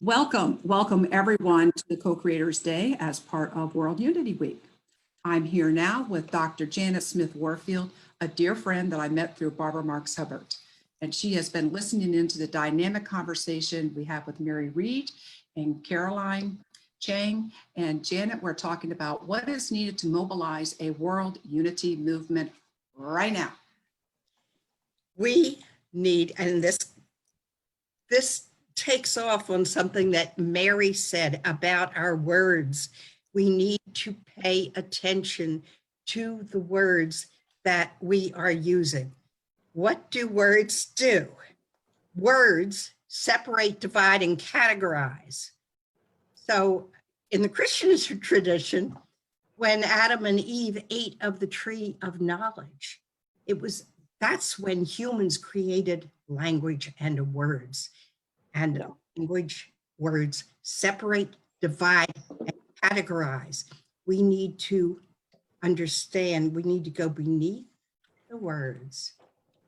Welcome everyone to the Co-Creators Day as part of World Unity Week. I'm here now with Dr. Janet Smith Warfield, a dear friend that I met through Barbara Marx Hubbard. And she has been listening into the dynamic conversation we have with Mary Reed and Caroline Chang. And Janet, we're talking about what is needed to mobilize a world unity movement right now. We need, and this takes off on something that Mary said about our words. We need to pay attention to the words that we are using. What do words do? Words separate, divide, and categorize. So in the Christian tradition, when Adam and Eve ate of the tree of knowledge, that's when humans created language and words. And language, words separate, divide, and categorize. We need to understand, we need to go beneath the words.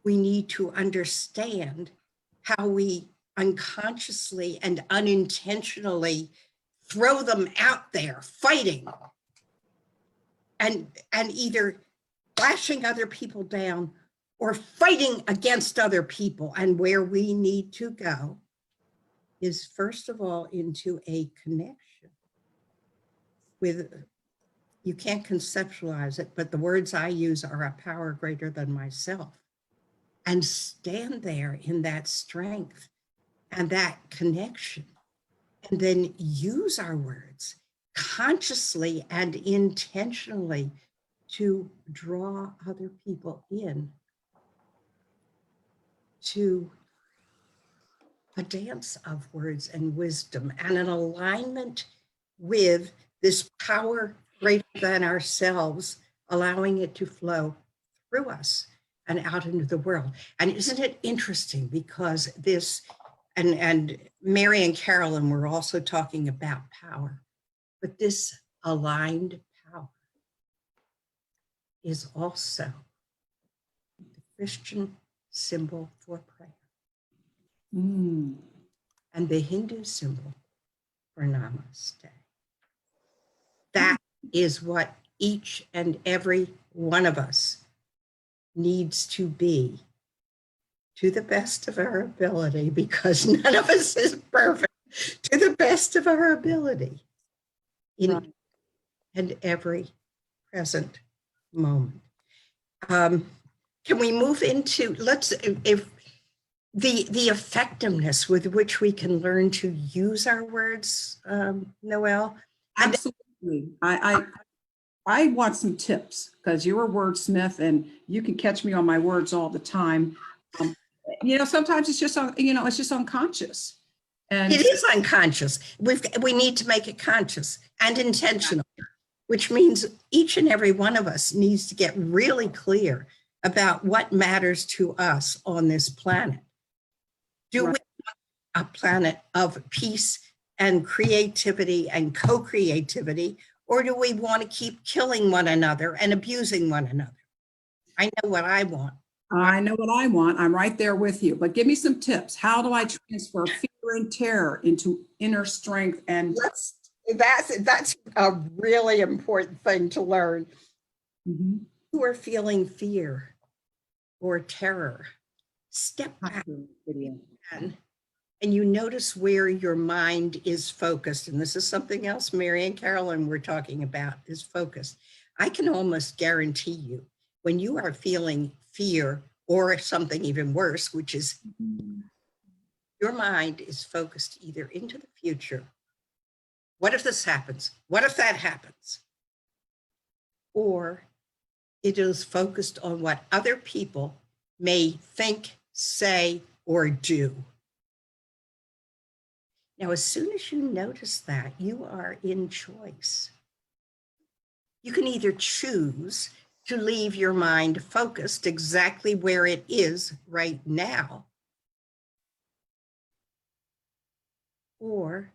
We need to understand how we unconsciously and unintentionally throw them out there, fighting, and either bashing other people down or fighting against other people. And where we need to go is, first of all, into a connection with, you can't conceptualize it, but the words I use are a power greater than myself. And stand there in that strength and that connection, and then use our words consciously and intentionally to draw other people in to a dance of words and wisdom and an alignment with this power greater than ourselves, allowing it to flow through us and out into the world. And isn't it interesting, because this, and Mary and Carolyn were also talking about power, but this aligned power is also the Christian symbol for prayer. And the Hindu symbol for namaste. That is what each and every one of us needs to be, to the best of our ability, because none of us is perfect, to the best of our ability in and every present moment. Can we move into, if the effectiveness with which we can learn to use our words, Noelle? Absolutely. I want some tips, because you're a wordsmith and you can catch me on my words all the time. Sometimes it's just, it's just unconscious. And it is unconscious. We need to make it conscious and intentional, which means each and every one of us needs to get really clear about what matters to us on this planet. Do we want a planet of peace and creativity and co-creativity, or do we want to keep killing one another and abusing one another? I know what I want. I know what I want. I'm right there with you. But give me some tips. How do I transfer fear and terror into inner strength? And that's a really important thing to learn. You are feeling fear or terror. Step back and you notice where your mind is focused. And this is something else Mary and Carolyn were talking about, is focus. I can almost guarantee you, when you are feeling fear or something even worse, which is your mind is focused either into the future. What if this happens? What if that happens? Or it is focused on what other people may think, say, or do. Now, as soon as you notice that, you are in choice. You can either choose to leave your mind focused exactly where it is right now, or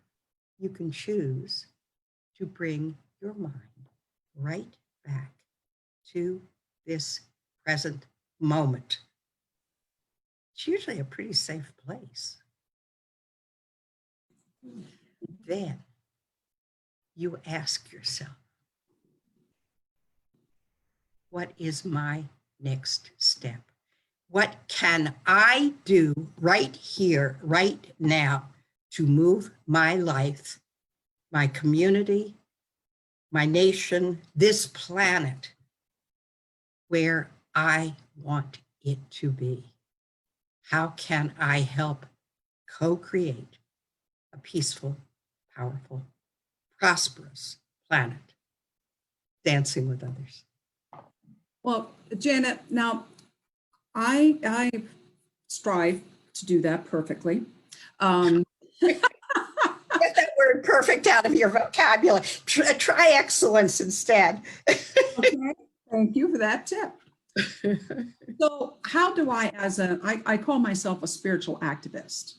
you can choose to bring your mind right back to this present moment. It's usually a pretty safe place. Then you ask yourself, what is my next step? What can I do right here, right now, to move my life, my community, my nation, this planet, where I want it to be? How can I help co-create a peaceful, powerful, prosperous planet, dancing with others? Well, Janet, now I strive to do that perfectly. Get that word perfect out of your vocabulary. Try excellence instead. Okay, thank you for that tip. So how do I, I call myself a spiritual activist.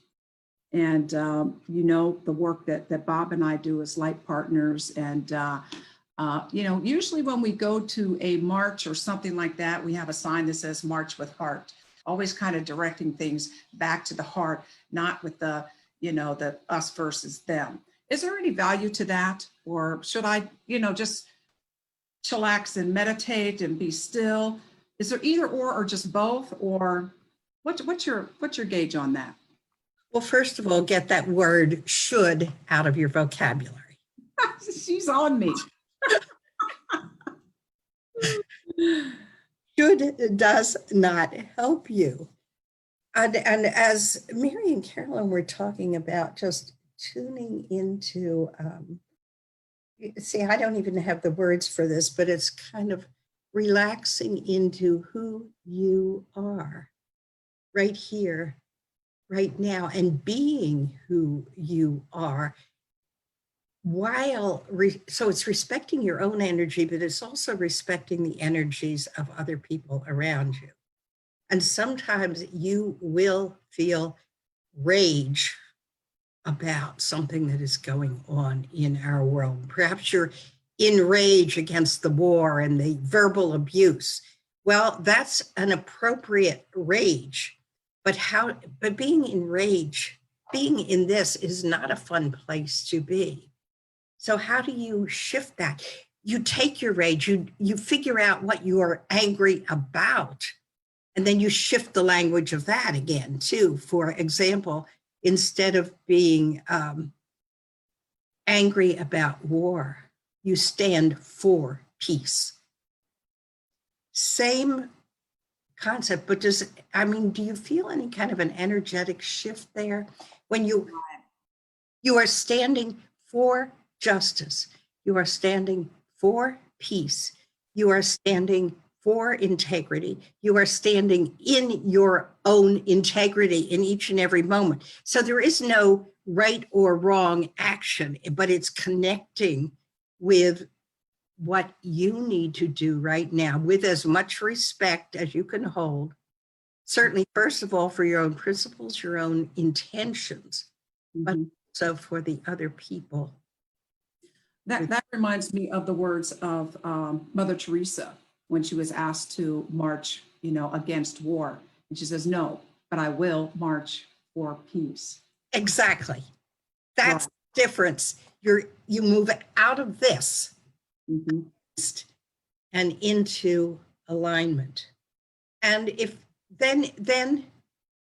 And, you know, the work that Bob and I do as light partners. And, you know, usually when we go to a march or something like that, we have a sign that says March with Heart, always kind of directing things back to the heart, not with the, you know, the us versus them. Is there any value to that? Or should I, you know, just chillax and meditate and be still? Is there either or just both? Or what's your gauge on that? Well, first of all, get that word should out of your vocabulary. She's on me. Should does not help you. And as Mary and Carolyn were talking about just tuning into, see, I don't even have the words for this, but it's kind of relaxing into who you are right here, right now, and being who you are while, so it's respecting your own energy, but it's also respecting the energies of other people around you. And sometimes you will feel rage about something that is going on in our world. Perhaps you're in rage against the war and the verbal abuse. Well, that's an appropriate rage, but being in rage, being in this is not a fun place to be. So how do you shift that? You take your rage, you figure out what you are angry about, and then you shift the language of that again too. For example, instead of being angry about war, you stand for peace. Same concept, but do you feel any kind of an energetic shift there? When you are standing for justice, you are standing for peace, you are standing for integrity, you are standing in your own integrity in each and every moment. So there is no right or wrong action, but it's connecting with what you need to do right now with as much respect as you can hold. Certainly, first of all, for your own principles, your own intentions, but also for the other people. That reminds me of the words of Mother Teresa when she was asked to march, you know, against war. And she says, no, but I will march for peace. Exactly. That's the difference. You move out of this and into alignment. And if then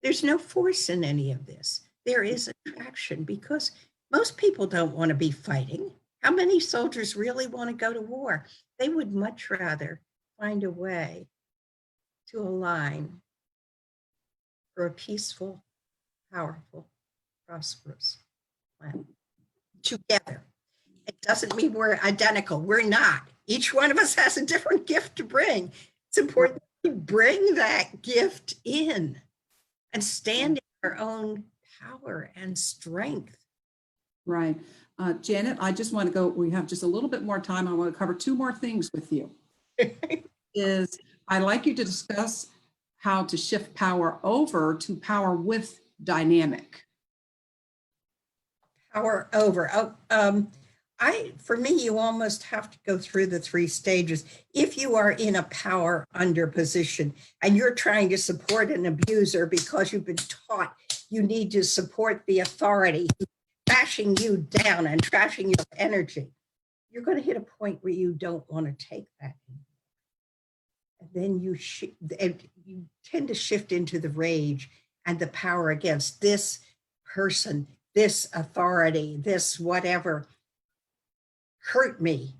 there's no force in any of this. There is attraction because most people don't want to be fighting. How many soldiers really want to go to war? They would much rather find a way to align for a peaceful, powerful, prosperous planet together. It doesn't mean we're identical. We're not. Each one of us has a different gift to bring. It's important to bring that gift in and stand in our own power and strength. Right. Janet, I just want to go, we have just a little bit more time. I want to cover two more things with you. I'd like you to discuss how to shift power over to power with dynamic. Power over. For me, you almost have to go through the 3 stages. If you are in a power under position and you're trying to support an abuser because you've been taught you need to support the authority, trashing you down and trashing your energy, you're going to hit a point where you don't want to take that anymore. And then you tend to shift into the rage and the power against this person, this authority, this whatever hurt me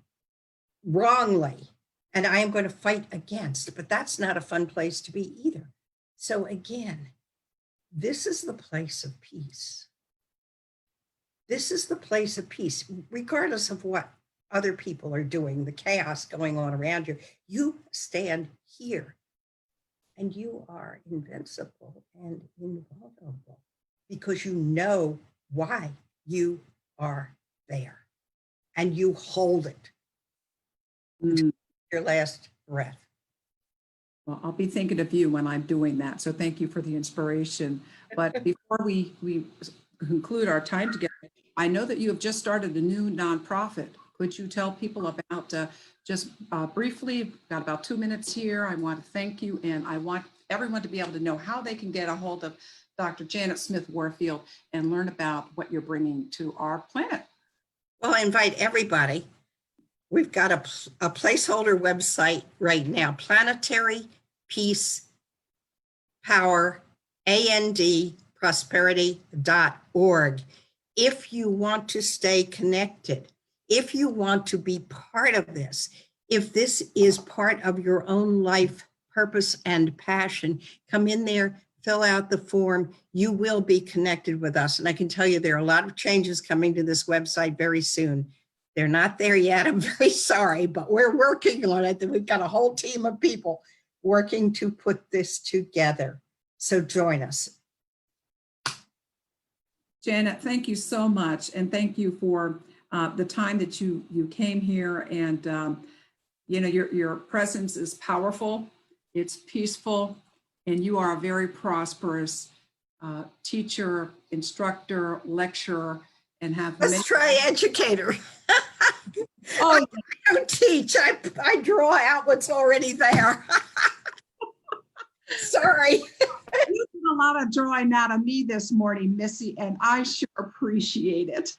wrongly, and I am going to fight against. But that's not a fun place to be either. So again, this is the place of peace. This is the place of peace, regardless of what other people are doing, the chaos going on around you. You stand here and you are invincible and invulnerable because you know why you are there and you hold it until your last breath. Well, I'll be thinking of you when I'm doing that. So thank you for the inspiration. But before we conclude our time together, I know that you have just started a new nonprofit. Could you tell people about just briefly, got about 2 minutes here. I want to thank you, and I want everyone to be able to know how they can get a hold of Dr. Janet Smith Warfield and learn about what you're bringing to our planet. Well, I invite everybody. We've got a placeholder website right now, Planetary Peace Power, AND, prosperity.org. If you want to stay connected, if you want to be part of this, if this is part of your own life purpose and passion, come in there, fill out the form. You will be connected with us. And I can tell you there are a lot of changes coming to this website very soon. They're not there yet. I'm very sorry, but we're working on it. We've got a whole team of people working to put this together. So join us. Janet, thank you so much. And thank you for the time that you came here. And, you know, your presence is powerful. It's peaceful. And you are a very prosperous teacher, instructor, lecturer, and have Let's try educator. Oh, I don't teach. I draw out what's already there. Sorry. You did a lot of drawing out of me this morning, Missy, and I sure appreciate it.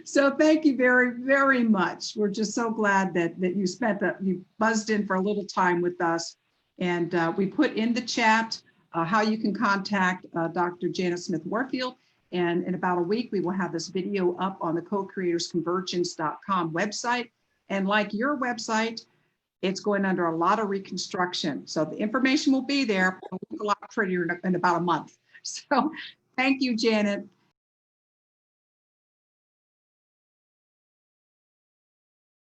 So thank you very, very much. We're just so glad that you buzzed in for a little time with us. And we put in the chat how you can contact Dr. Janet Smith Warfield. And in about a week, we will have this video up on the co-creatorsconvergence.com website. And like your website, it's going under a lot of reconstruction. So the information will be there, but it'll look a lot prettier in about a month. So thank you, Janet.